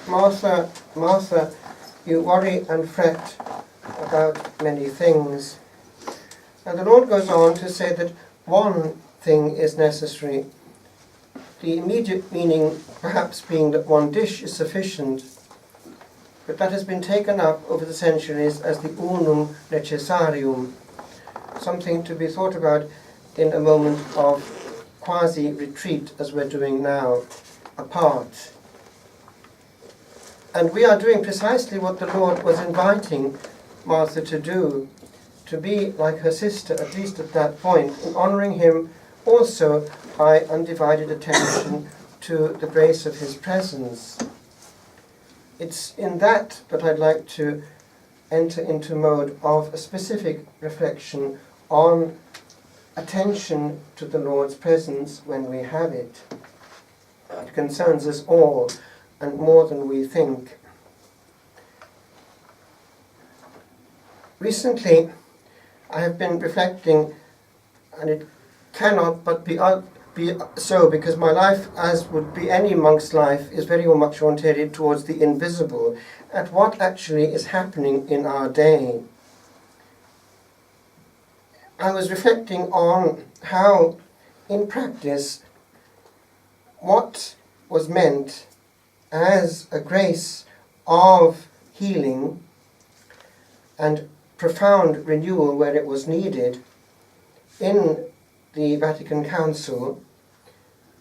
Martha, Martha, you worry and fret about many things. And the Lord goes on to say that one thing is necessary. The immediate meaning perhaps being that one dish is sufficient, but that has been taken up over the centuries as the unum necessarium, something to be thought about in a moment of quasi-retreat, as we're doing now, apart. And we are doing precisely what the Lord was inviting Martha to do, to be like her sister, at least at that point, in honouring him also by undivided attention to the grace of his presence. It's in that I'd like to enter into mode of a specific reflection on attention to the Lord's presence when we have it. It concerns us all, and more than we think. Recently, I have been reflecting, and it cannot but be so, because my life, as would be any monk's life, is very much oriented towards the invisible, at what actually is happening in our day. I was reflecting on how, in practice, what was meant as a grace of healing and profound renewal where it was needed in the Vatican Council,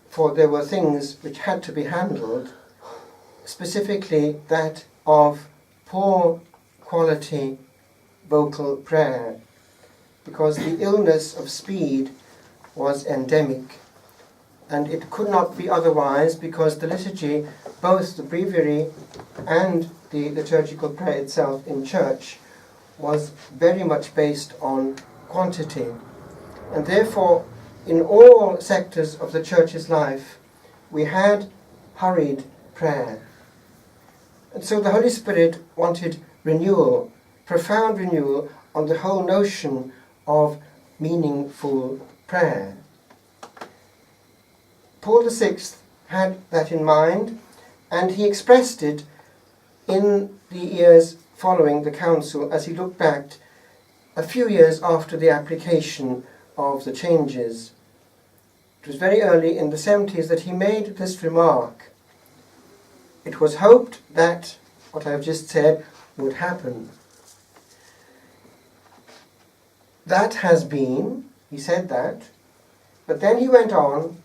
for there were things which had to be handled, specifically that of poor quality vocal prayer, because the illness of speed was endemic. And it could not be otherwise, because the liturgy, both the breviary and the liturgical prayer itself in church, was very much based on quantity. And therefore, in all sectors of the church's life, we had hurried prayer. And so the Holy Spirit wanted renewal, profound renewal, on the whole notion of meaningful prayer. Paul VI had that in mind, and he expressed it in the years following the council as he looked back a few years after the application of the changes. It was very early in the 70s that he made this remark. It was hoped that what I have just said would happen. That has been, he said that, but then he went on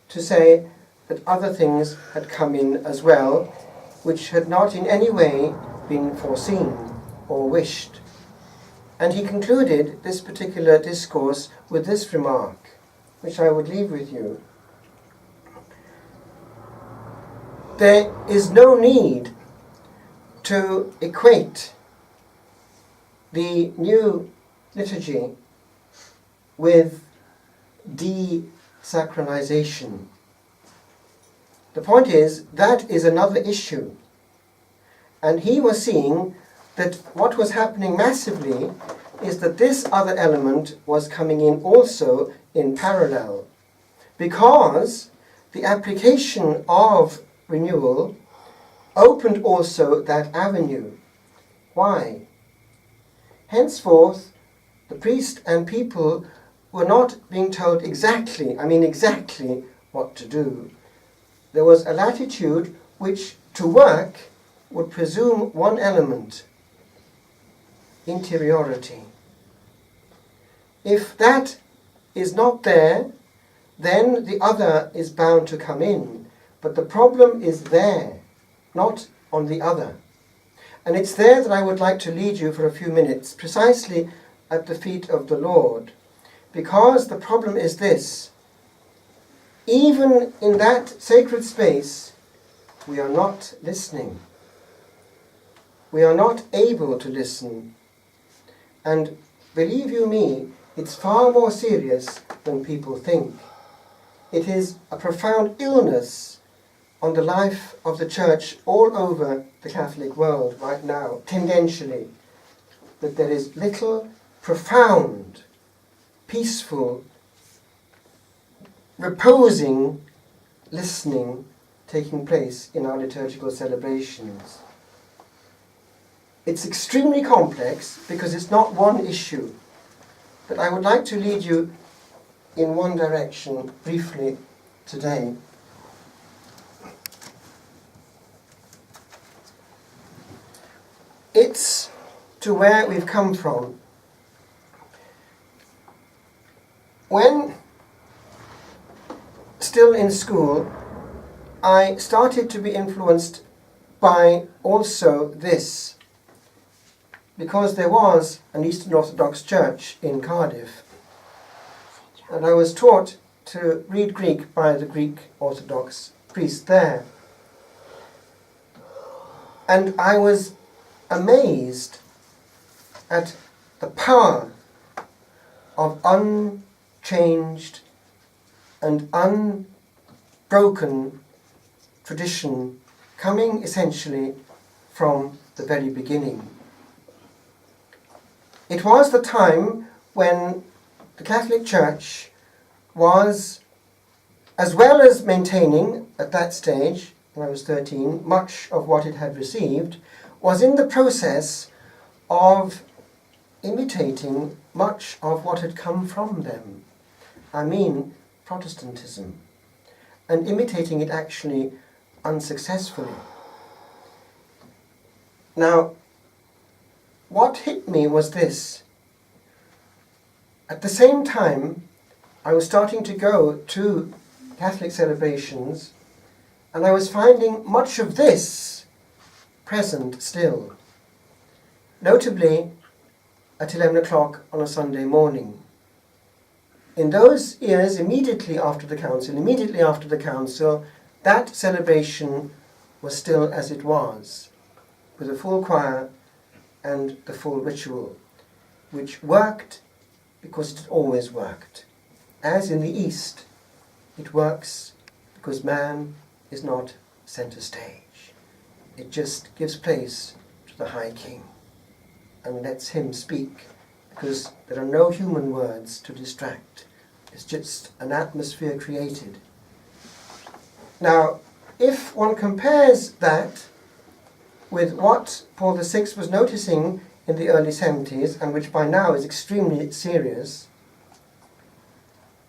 to say that other things had come in as well, which had not in any way been foreseen or wished. And he concluded this particular discourse with this remark, which I would leave with you. There is no need to equate the new liturgy with desacralization. The point is, that is another issue. And he was seeing that what was happening massively is that this other element was coming in also in parallel, because the application of renewal opened also that avenue. Why? Henceforth, the priest and people were not being told exactly what to do. There was a latitude which, to work, would presume one element: interiority. If that is not there, then the other is bound to come in. But the problem is there, not on the other. And it's there that I would like to lead you for a few minutes, precisely at the feet of the Lord. Because the problem is this: even in that sacred space, we are not listening. We are not able to listen. And believe you me, it's far more serious than people think. It is a profound illness on the life of the Church all over the Catholic world right now, tendentially, that there is little profound, peaceful, reposing listening taking place in our liturgical celebrations. It's extremely complex because it's not one issue, but I would like to lead you in one direction briefly today. It's to where we've come from. When still in school, I started to be influenced by also this, because there was an Eastern Orthodox church in Cardiff, and I was taught to read Greek by the Greek Orthodox priest there. And I was amazed at the power of unchanged and unbroken tradition coming essentially from the very beginning. It was the time when the Catholic Church was, as well as maintaining at that stage, when I was 13, much of what it had received, was in the process of imitating much of what had come from them. I mean Protestantism, and imitating it actually unsuccessfully. Now, what hit me was this. At the same time, I was starting to go to Catholic celebrations, and I was finding much of this present still, notably at 11 o'clock on a Sunday morning. In those years, immediately after the council, that celebration was still as it was, with a full choir and the full ritual, which worked because it always worked. As in the East, it works because man is not center stage. It just gives place to the High King and lets him speak, because there are no human words to distract. It's just an atmosphere created. Now, if one compares that with what Paul VI was noticing in the early 70s, and which by now is extremely serious,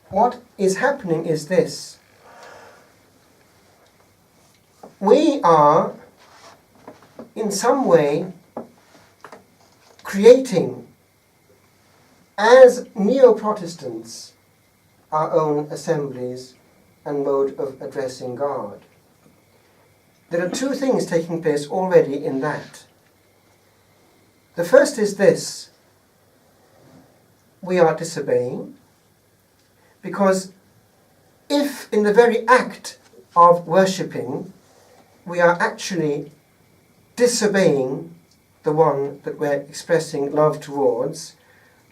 what is happening is this. We are, in some way, creating, as neo-Protestants, our own assemblies and mode of addressing God. There are two things taking place already in that. The first is this: we are disobeying, because if in the very act of worshipping we are actually disobeying the one that we're expressing love towards,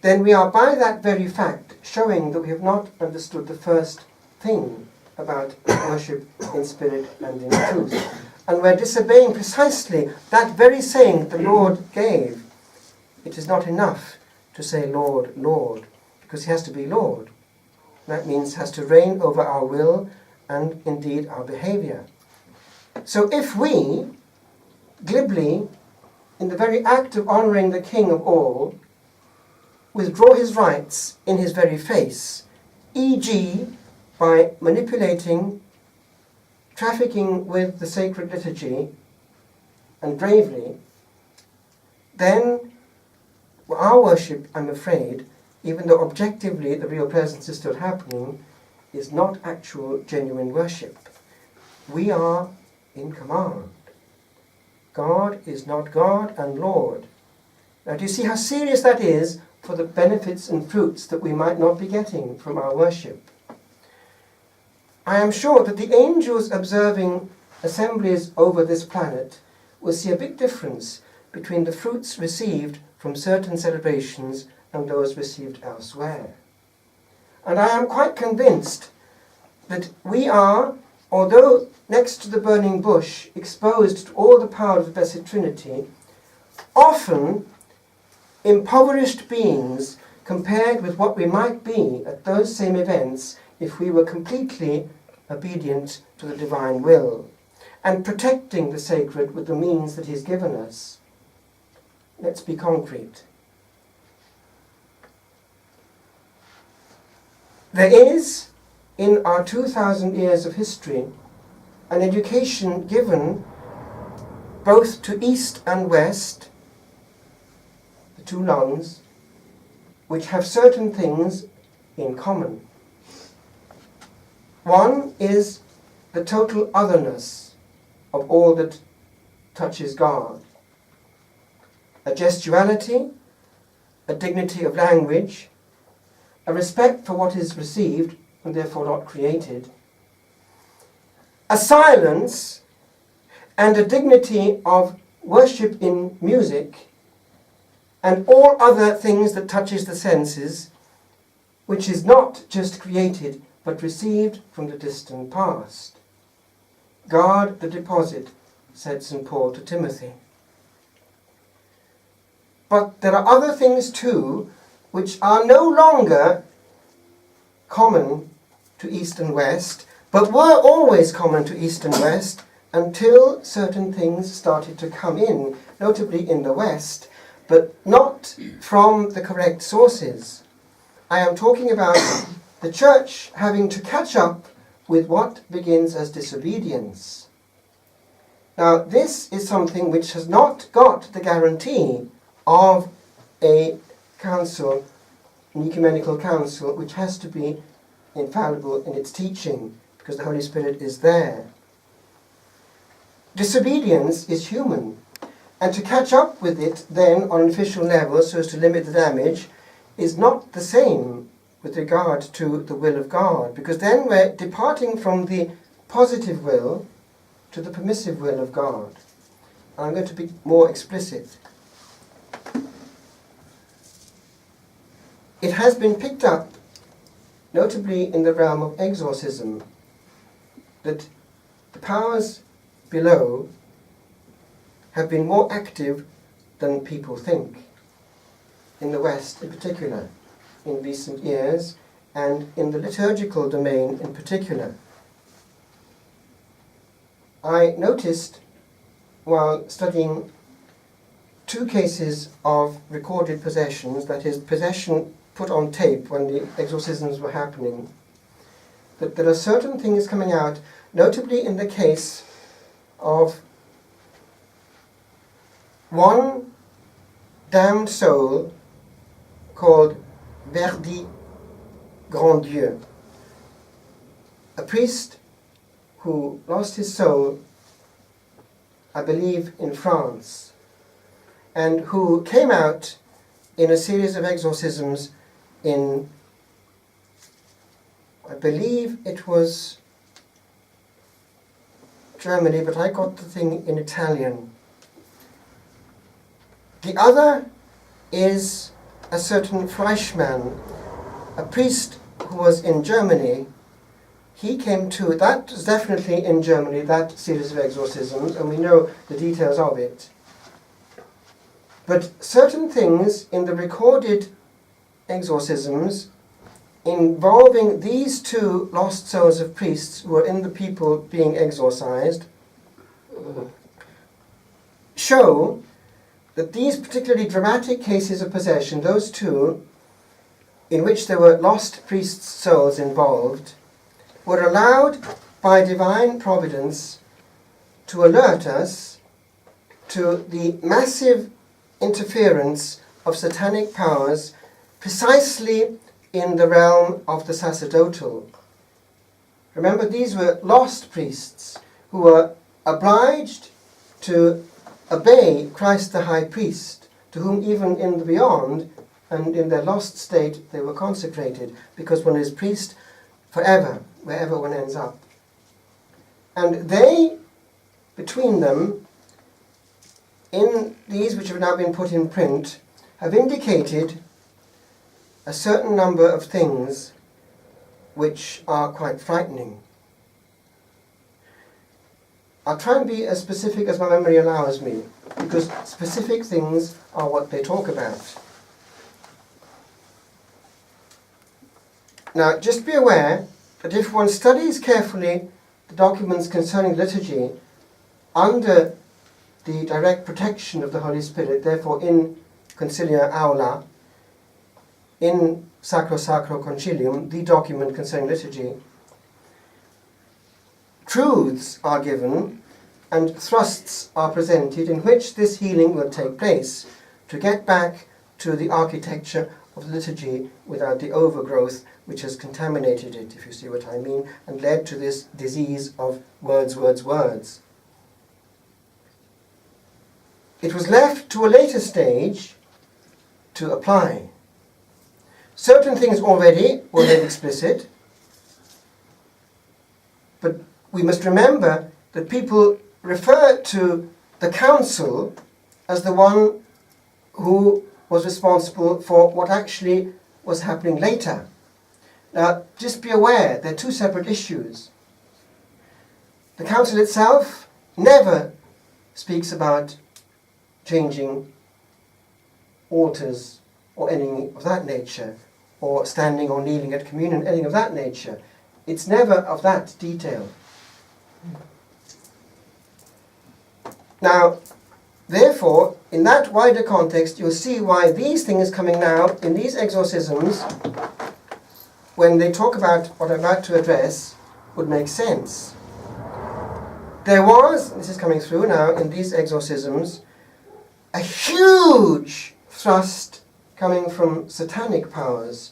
then we are by that very fact showing that we have not understood the first thing about worship in spirit and in truth. And we're disobeying precisely that very saying the Lord gave. It is not enough to say Lord, Lord, because he has to be Lord. That means he has to reign over our will and indeed our behavior. So if we, glibly, in the very act of honoring the King of all, withdraw his rights in his very face, e.g. by manipulating, trafficking with the sacred liturgy, and bravely, then our worship, I'm afraid, even though objectively the real presence is still happening, is not actual genuine worship. We are in command. God is not God and Lord. Now, do you see how serious that is for the benefits and fruits that we might not be getting from our worship? I am sure that the angels observing assemblies over this planet will see a big difference between the fruits received from certain celebrations and those received elsewhere. And I am quite convinced that we are, although next to the burning bush, exposed to all the power of the Blessed Trinity, often impoverished beings compared with what we might be at those same events if we were completely obedient to the divine will. and protecting the sacred with the means that He's given us. Let's be concrete. There is, in our 2,000 years of history, an education given both to East and West, the two lungs, which have certain things in common. One is the total otherness of all that touches God. A gestuality, a dignity of language, a respect for what is received and therefore not created, a silence and a dignity of worship in music and all other things that touches the senses, which is not just created but received from the distant past. Guard the deposit, said St. Paul to Timothy. But there are other things too which are no longer common to East and West, but were always common to East and West until certain things started to come in, notably in the West, but not from the correct sources. I am talking about the Church having to catch up with what begins as disobedience. Now, this is something which has not got the guarantee of a council, an ecumenical council, which has to be infallible in its teaching, because the Holy Spirit is there. Disobedience is human, and to catch up with it then on an official level so as to limit the damage is not the same with regard to the will of God, because then we're departing from the positive will to the permissive will of God. And I'm going to be more explicit. It has been picked up, notably in the realm of exorcism, that the powers below have been more active than people think, in the West in particular, in recent years, and in the liturgical domain in particular. I noticed, while studying two cases of recorded possessions, that is, possession put on tape when the exorcisms were happening, that there are certain things coming out, notably in the case of one damned soul called Verdi Grandieu, a priest who lost his soul, I believe, in France, and who came out in a series of exorcisms in, I believe it was Germany, but I got the thing in Italian. The other is a certain Fleischmann, a priest who was in Germany. He came to, that was definitely in Germany, that series of exorcisms, and we know the details of it. But certain things in the recorded exorcisms involving these two lost souls of priests who were in the people being exorcised show that these particularly dramatic cases of possession, those two, in which there were lost priests' souls involved, were allowed by divine providence to alert us to the massive interference of satanic powers precisely in the realm of the sacerdotal. Remember, these were lost priests who were obliged to obey Christ the High Priest, to whom even in the beyond and in their lost state they were consecrated, because one is priest forever, wherever one ends up. And they, between them, in these which have now been put in print, have indicated a certain number of things which are quite frightening. I'll try and be as specific as my memory allows me, because specific things are what they talk about. Now, just be aware that if one studies carefully the documents concerning liturgy, under the direct protection of the Holy Spirit, therefore in Concilia Aula, in Sacro Sacro Concilium, the document concerning liturgy, truths are given and thrusts are presented in which this healing will take place, to get back to the architecture of the liturgy without the overgrowth which has contaminated it, if you see what I mean, and led to this disease of words, words, words. It was left to a later stage to apply. Certain things already were made explicit, but we must remember that people refer to the council as the one who was responsible for what actually was happening later. Now, just be aware, they're two separate issues. The council itself never speaks about changing altars or anything of that nature, or standing or kneeling at communion, anything of that nature. It's never of that detail. Now, therefore, in that wider context, you'll see why these things coming now in these exorcisms, when they talk about what I'm about to address, would make sense. There was, this is coming through now in these exorcisms, a huge thrust coming from satanic powers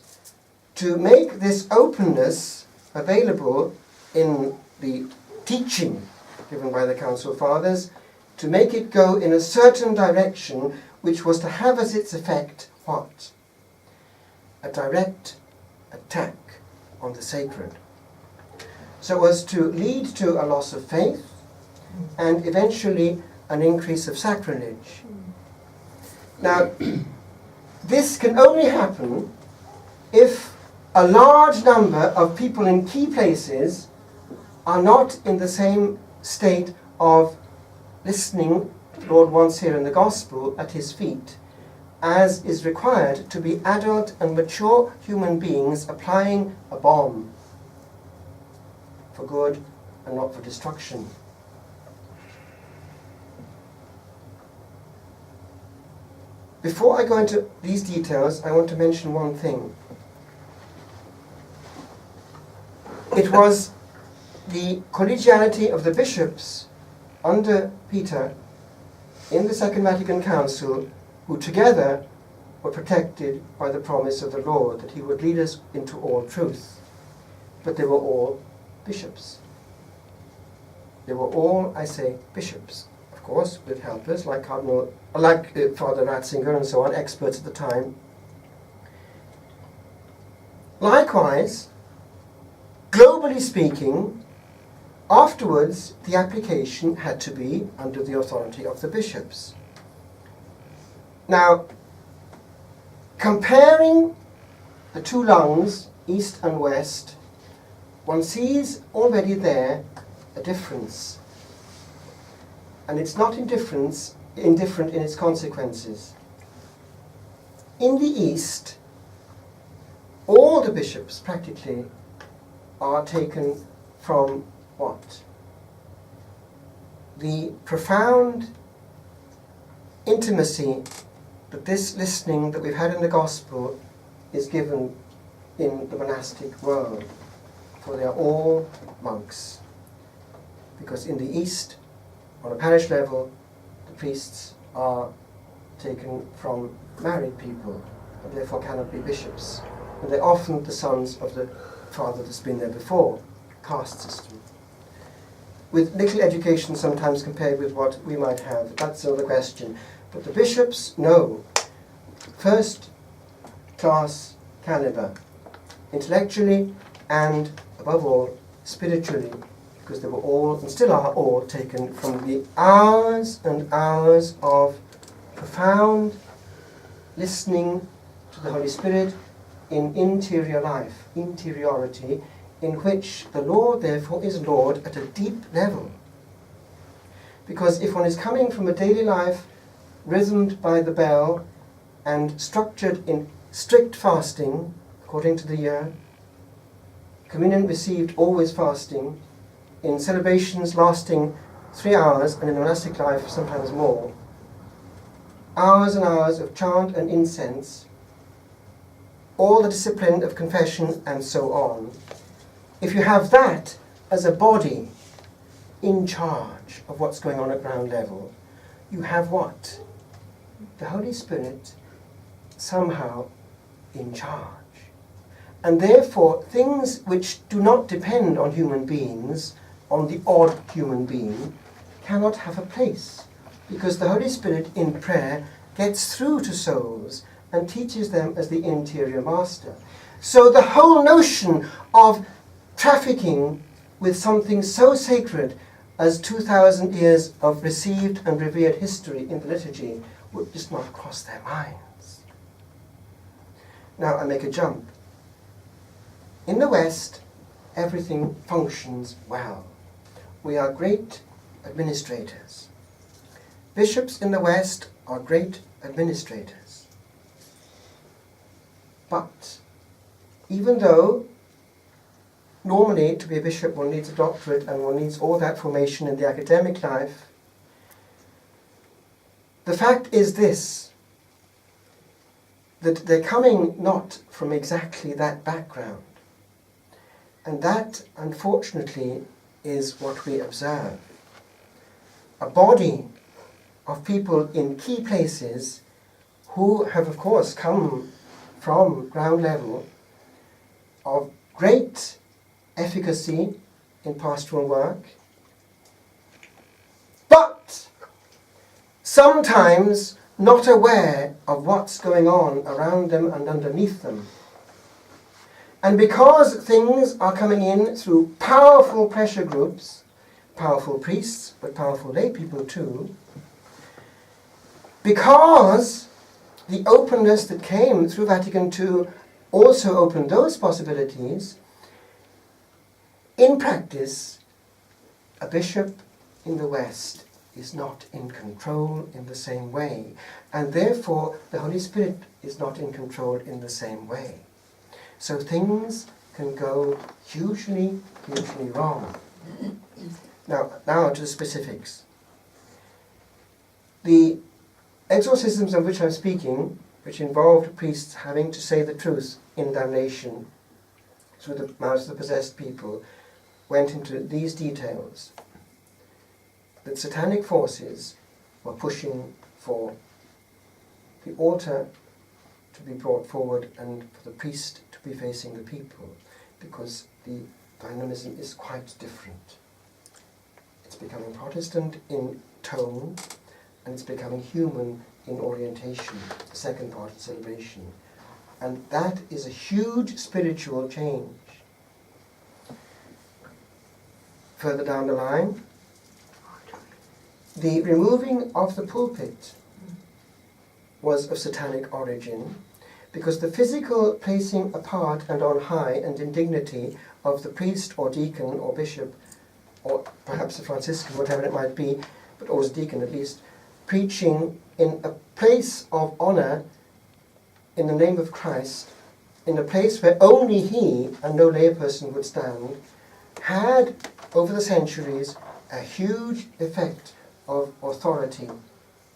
to make this openness available in the teaching given by the Council Fathers, to make it go in a certain direction which was to have as its effect what? A direct attack on the sacred. So as to lead to a loss of faith and eventually an increase of sacrilege. Now, this can only happen if a large number of people in key places are not in the same state of listening, the Lord wants here in the Gospel, at his feet, as is required to be adult and mature human beings applying a bomb for good and not for destruction. Before I go into these details, I want to mention one thing. It was the collegiality of the bishops under Peter in the Second Vatican Council who together were protected by the promise of the Lord that he would lead us into all truth. But they were all bishops. They were all, I say, bishops. Of course, with helpers like Father Ratzinger and so on, experts at the time. Likewise, globally speaking, afterwards the application had to be under the authority of the bishops. Now, comparing the two lungs, east and west, one sees already there a difference. And it's not indifferent in its consequences. In the East, all the bishops practically are taken from what? The profound intimacy that this listening that we've had in the Gospel is given in the monastic world. For they are all monks. Because in the East, on a parish level, the priests are taken from married people and therefore cannot be bishops. And they're often the sons of the father that's been there before, caste system. With little education sometimes compared with what we might have, that's another question. But the bishops, no. First class caliber, intellectually and above all spiritually, because they were all, and still are all, taken from the hours and hours of profound listening to the Holy Spirit in interior life, interiority, in which the Lord, therefore, is Lord at a deep level. Because if one is coming from a daily life rhythmed by the bell and structured in strict fasting, according to the year, communion received always fasting, in celebrations lasting 3 hours, and in the monastic life sometimes more, hours and hours of chant and incense, all the discipline of confession and so on, if you have that as a body in charge of what's going on at ground level, you have what? The Holy Spirit somehow in charge. And therefore, things which do not depend on human beings, on the odd human being, cannot have a place. Because the Holy Spirit in prayer gets through to souls and teaches them as the interior master. So the whole notion of trafficking with something so sacred as 2,000 years of received and revered history in the liturgy would just not cross their minds. Now I make a jump. In the West, everything functions well. We are great administrators. Bishops in the West are great administrators. But even though normally to be a bishop one needs a doctorate and one needs all that formation in the academic life, the fact is this, that they're coming not from exactly that background. And that, unfortunately, is what we observe. A body of people in key places who have, of course, come from ground level, of great efficacy in pastoral work, but sometimes not aware of what's going on around them and underneath them. And because things are coming in through powerful pressure groups, powerful priests, but powerful lay people too, because the openness that came through Vatican II also opened those possibilities, in practice, a bishop in the West is not in control in the same way, and therefore the Holy Spirit is not in control in the same way. So things can go hugely wrong. Now to the specifics. The exorcisms of which I'm speaking, which involved priests having to say the truth in damnation through the mouths of the possessed people, went into these details. That satanic forces were pushing for the altar to be brought forward and for the priest to be facing the people, because the dynamism is quite different. It's becoming Protestant in tone, and it's becoming human in orientation, the second part of celebration. And that is a huge spiritual change. Further down the line, the removing of the pulpit was of satanic origin, because the physical placing apart and on high and in dignity of the priest or deacon or bishop, or perhaps a Franciscan, whatever it might be, but always deacon at least, preaching in a place of honor in the name of Christ, in a place where only he and no layperson would stand, had, over the centuries, a huge effect of authority,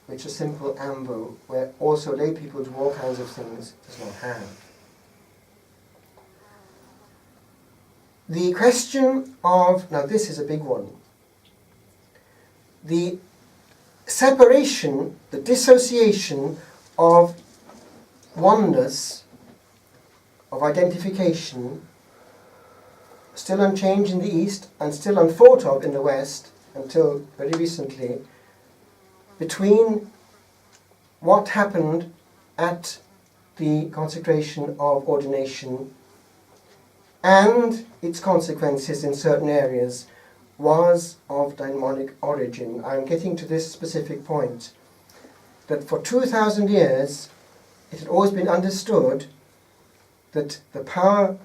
which a simple ambo, where also lay people do all kinds of things, does not have. The question of, now this is a big one, the separation, the dissociation of oneness, of identification, still unchanged in the East and still unthought of in the West until very recently, between what happened at the consecration of ordination and its consequences in certain areas, was of daimonic origin. I'm getting to this specific point, that for 2,000 years it had always been understood that the power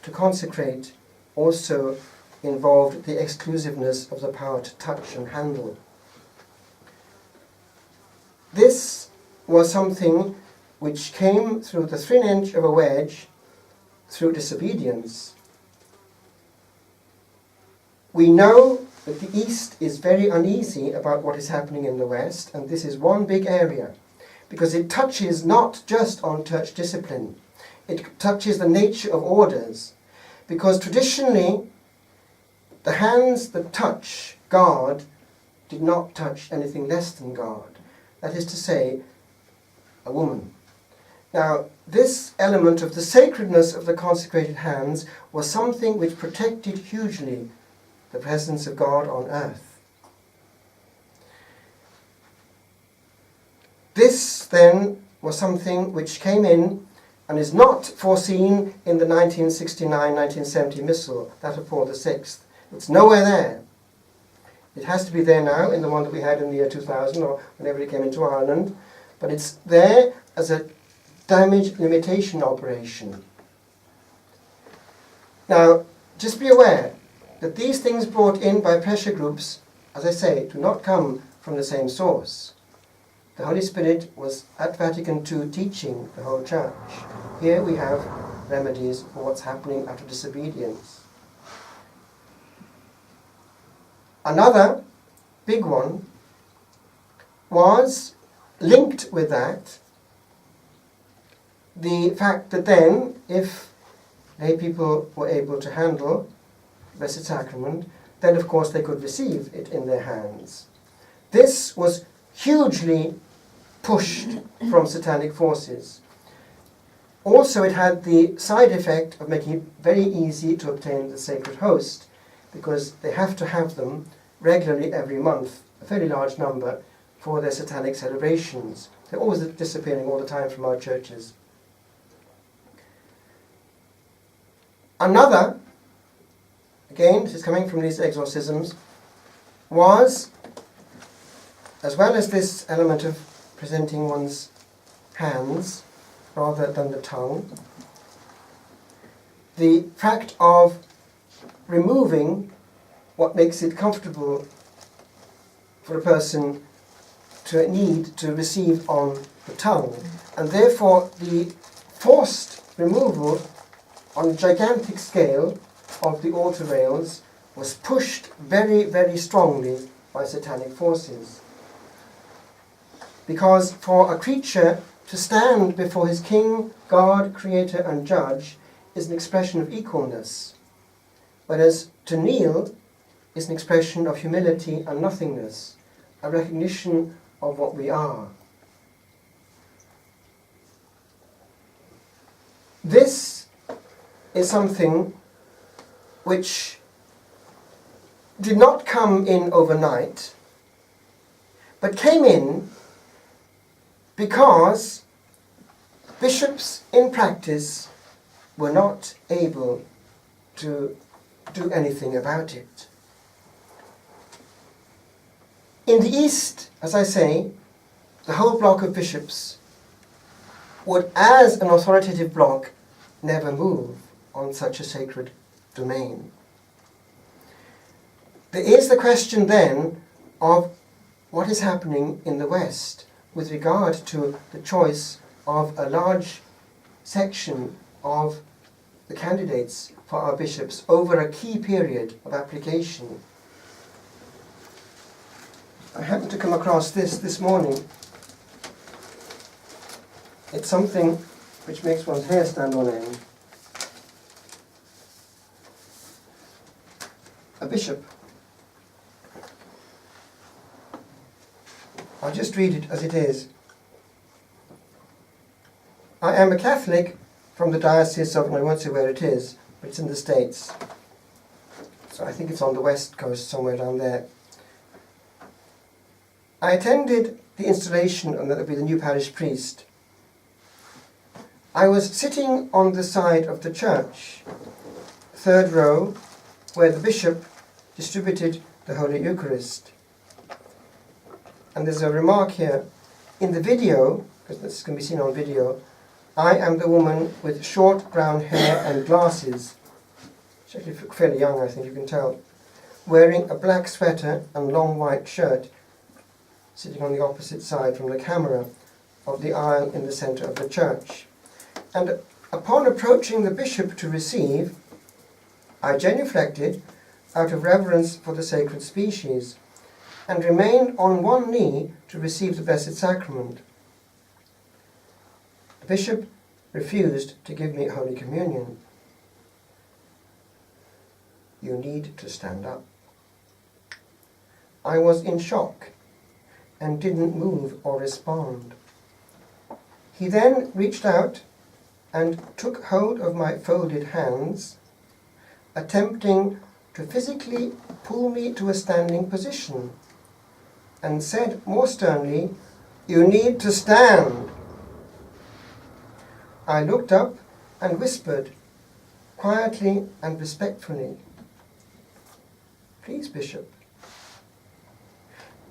to consecrate also involved the exclusiveness of the power to touch and handle. This was something which came through the thin edge of a wedge, through disobedience. We know that the East is very uneasy about what is happening in the West, and this is one big area, because it touches not just on church discipline, it touches the nature of orders, because traditionally the hands that touch God did not touch anything less than God, that is to say, a woman. Now, this element of the sacredness of the consecrated hands was something which protected hugely the presence of God on earth. This, then, was something which came in and is not foreseen in the 1969-1970 Missal, that of Paul VI. It's nowhere there. It has to be there now, in the one that we had in the year 2000, or whenever it came into Ireland, but it's there as a damage limitation operation. Now, just be aware that these things brought in by pressure groups, as I say, do not come from the same source. The Holy Spirit was at Vatican II teaching the whole Church. Here we have remedies for what's happening after disobedience. Another big one was linked with that, the fact that then, if lay people were able to handle the Blessed Sacrament, then of course they could receive it in their hands. This was hugely pushed from satanic forces. Also, it had the side effect of making it very easy to obtain the sacred host, because they have to have them regularly every month, a fairly large number, for their satanic celebrations. They're always disappearing all the time from our churches. Another, again, this is coming from these exorcisms, was, as well as this element of presenting one's hands rather than the tongue, the fact of removing what makes it comfortable for a person to need to receive on the tongue, and therefore the forced removal on a gigantic scale of the altar rails was pushed very, very strongly by satanic forces. Because for a creature to stand before his king, God, creator and judge is an expression of equalness, whereas to kneel is an expression of humility and nothingness, a recognition of what we are. This is something which did not come in overnight, but came in because bishops in practice were not able to do anything about it. In the East, as I say, the whole block of bishops would, as an authoritative block, never move on such a sacred domain. There is the question then of what is happening in the West with regard to the choice of a large section of the candidates for our bishops over a key period of application. I happened to come across this morning. It's something which makes one's hair stand on end. A bishop. I'll just read it as it is. I am a Catholic from the Diocese of, and I won't say where it is, but it's in the States. So I think it's on the West Coast, somewhere down there. I attended the installation, and that would be the new parish priest. I was sitting on the side of the church, third row, where the bishop distributed the Holy Eucharist. And there's a remark here. In the video, because this can be seen on video, I am the woman with short brown hair and glasses. She's actually fairly young, I think you can tell. Wearing a black sweater and long white shirt, sitting on the opposite side from the camera of the aisle in the centre of the church. And upon approaching the bishop to receive, I genuflected out of reverence for the sacred species, and remained on one knee to receive the Blessed Sacrament. The bishop refused to give me Holy Communion. You need to stand up. I was in shock and didn't move or respond. He then reached out and took hold of my folded hands, attempting to physically pull me to a standing position, and said more sternly, "You need to stand." I looked up and whispered, quietly and respectfully, "Please, Bishop."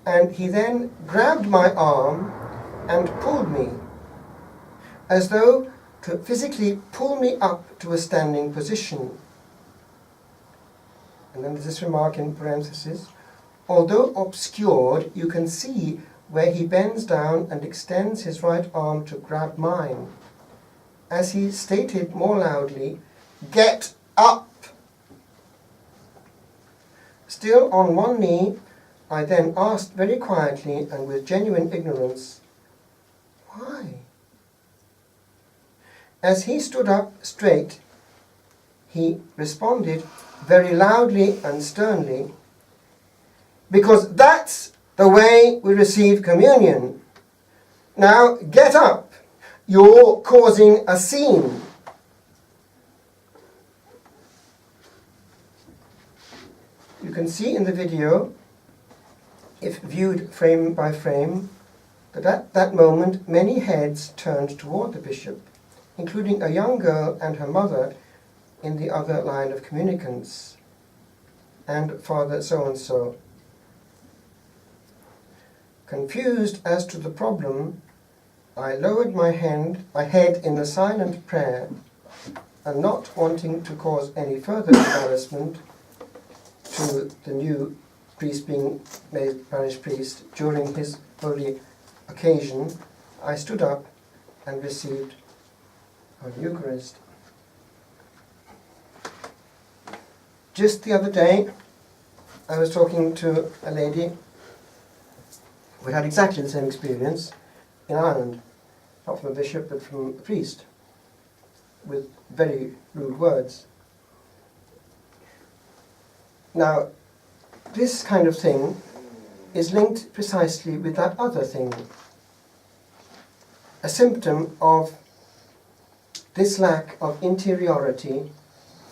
And he then grabbed my arm and pulled me, as though to physically pull me up to a standing position. And then there's this remark in parentheses, although obscured, you can see where he bends down and extends his right arm to grab mine, as he stated more loudly, "Get up!" Still on one knee, I then asked very quietly and with genuine ignorance, "Why?" As he stood up straight, he responded very loudly and sternly, "Because that's the way we receive communion. Now get up. You're causing a scene." You can see in the video, if viewed frame by frame, that at that moment many heads turned toward the bishop, including a young girl and her mother in the other line of communicants, and Father so-and-so. Confused as to the problem, I lowered my head in a silent prayer, and not wanting to cause any further embarrassment to the new priest being made parish priest during his holy occasion, I stood up and received Holy Eucharist. Just the other day, I was talking to a lady who had exactly the same experience in Ireland, not from a bishop but from a priest, with very rude words. Now, this kind of thing is linked precisely with that other thing, a symptom of this lack of interiority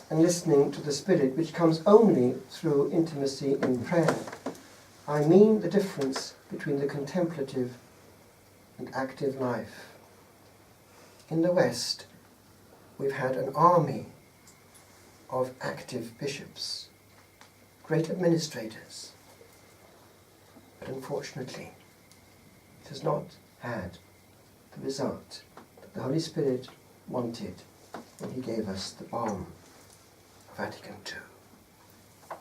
and listening to the Spirit, which comes only through intimacy in prayer. I mean the difference between the contemplative and active life. In the West, we've had an army of active bishops, great administrators, but unfortunately, it has not had the result that the Holy Spirit wanted when he gave us the balm of Vatican II.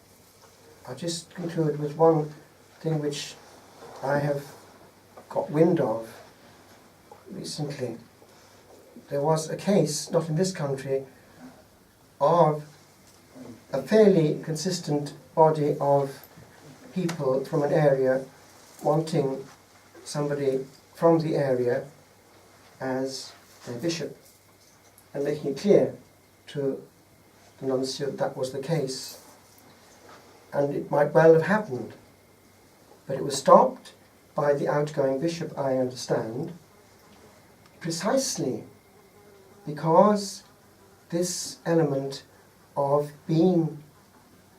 I'll just conclude with one thing which I have got wind of recently. There was a case, not in this country, of a fairly consistent body of people from an area wanting somebody from the area as their bishop, and making it clear to the nuncio that was the case. And it might well have happened, but it was stopped by the outgoing bishop, I understand, precisely because this element of being,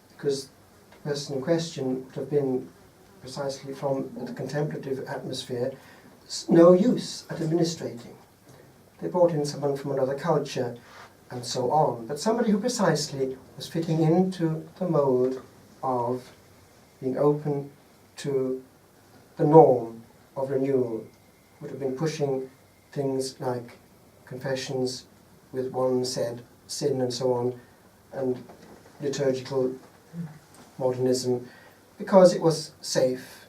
because the person in question would have been precisely from the contemplative atmosphere, no use at administrating. They brought in someone from another culture and so on, but somebody who precisely was fitting into the mould of being open to the norm of renewal, would have been pushing things like confessions with one said sin and so on, and liturgical modernism, because it was safe.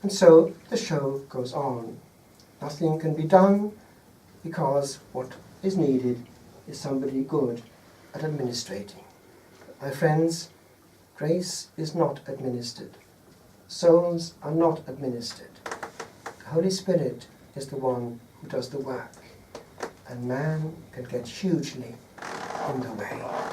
And so the show goes on. Nothing can be done because what is needed is somebody good at administrating. My friends, Grace is not administered. Souls are not administered. The Holy Spirit is the one who does the work, and man can get hugely in the way.